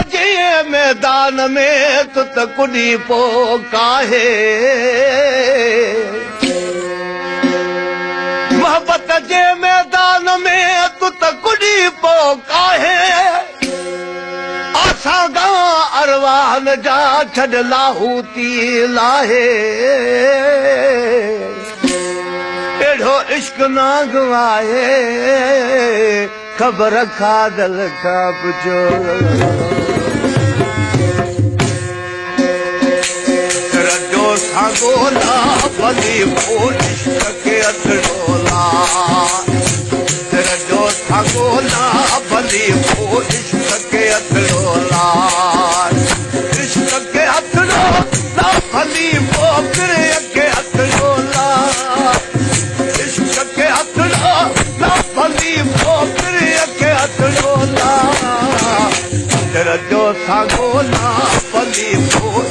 मैदान में तू त कुड़ी पो काहे मोहब्बत जे मैदान में तू त कुड़ी पो काहे आसा गा अरवान जा छड़ लाहूती लाहे एड़ो इश्क ना गवाए खबर खा दल खा पुछो गोला बली फूल इश्क के अथड़ोला तेरा जो था गोला बली फूल इश्क के अथड़ोला इश्क के अथड़ोला बली पोकर के अथड़ोला इश्क के अथड़ोला बली पोकर के अथड़ोला तेरा जो था गोला बली फूल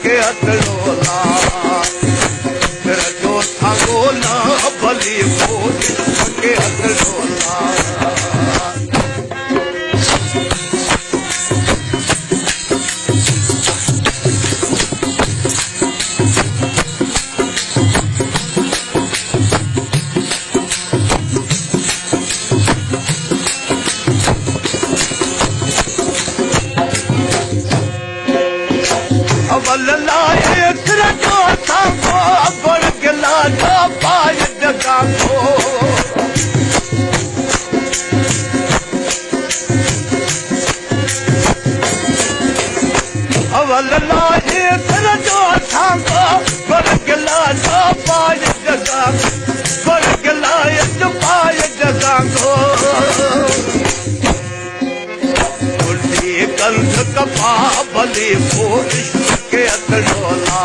के अथड़ोला तेरा जो था गोला बली फूल के अथड़ोला अवल लाए तेरा जो था वो बढ़ के लाजा पाए जगा को अवल लाए तेरा जो था वो बढ़ के लाजा पाए जगा बढ़ के लाए जो पाए जगा को उल्टी कंध कपा बली फूल के अथड़ोला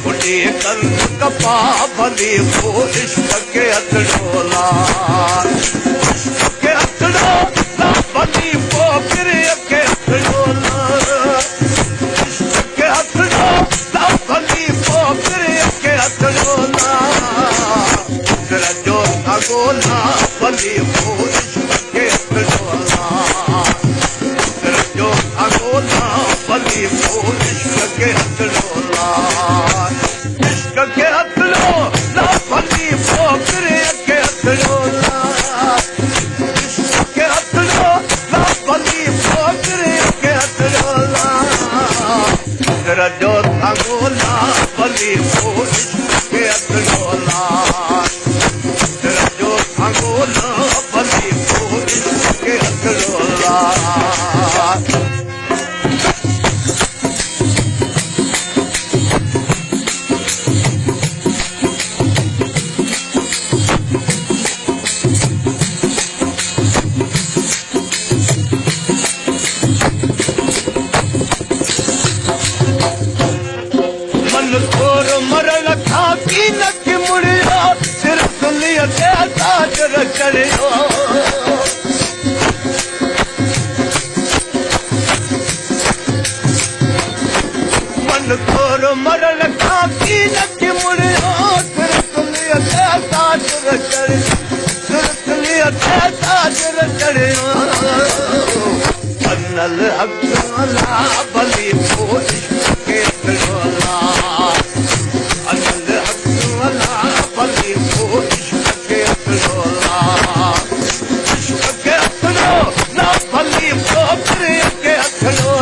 उड़ी कंध कपा बली फूल इश्क के अथड़ोला के अथड़ोला बली पोकर के अथड़ोला इश्क के अथड़ोला बली पोकर के अथड़ोला तेरा जो था गोला बली फूल इश्क के अथड़ोला तेरा जो था गोला बली फूल इश्क के अथड़ोला इश्क के अथड़ोला बली पोकर के अथड़ोला इश्क के अथड़ोला बली पोकर के अथड़ोला तेरा जो था गोला बली फूल इश्क के अथड़ोला तेरा जो था गोला बली फूल इश्क के अथड़ोला मन थोर मर मरण खां की नथी मुड़ियो सुरतलीअ ते ताजर चढ़ियो सुरतलीअ ते ताजर चढ़ियो अनल हक़ अला भली को इश्क केतिरो अनल हक़ अला भली को इश्क केतिरो इश्क केतिरो ना भली को प्रिय केतिरो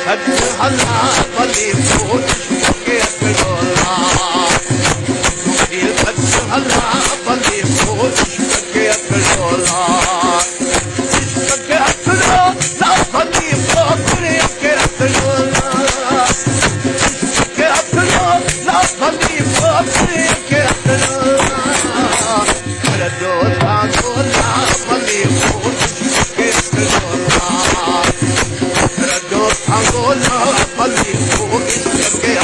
सच हला भली को इश्क केतिरो सच हला भली को इश्क केतिरो इश्क केतिरो ना भली को प्रिय केतिरो इश्क केतिरो ना भली को प्रिय केतिरो जो थांगो ना भली को इश्क केतिरो Angola, Bali, oh, it's okay,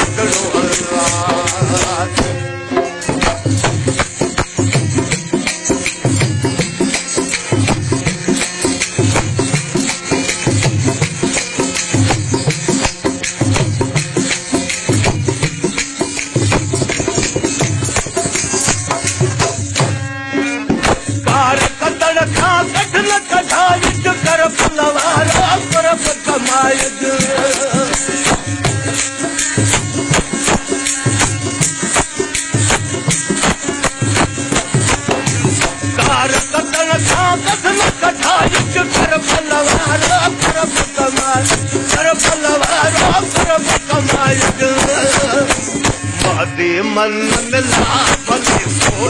मन मिला भली को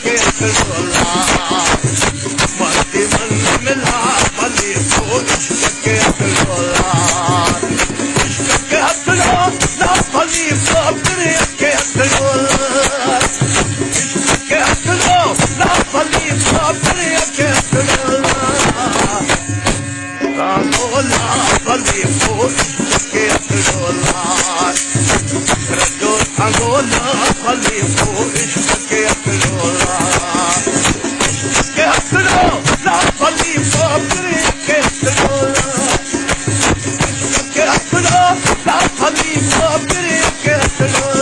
केतिरो मती मन मिला भली को केतिरो इश्क केतिरो ना भली को प्रिय केतिरो इश्क केतिरो ना भली को प्रिय केतिरो कांगोला भली को इश्क केतिरो Angola, Bali, oh, इश्क केतिरो इश्क केतिरो ना भली को प्रिय केतिरो इश्क केतिरो ना भली को प्रिय केतिरो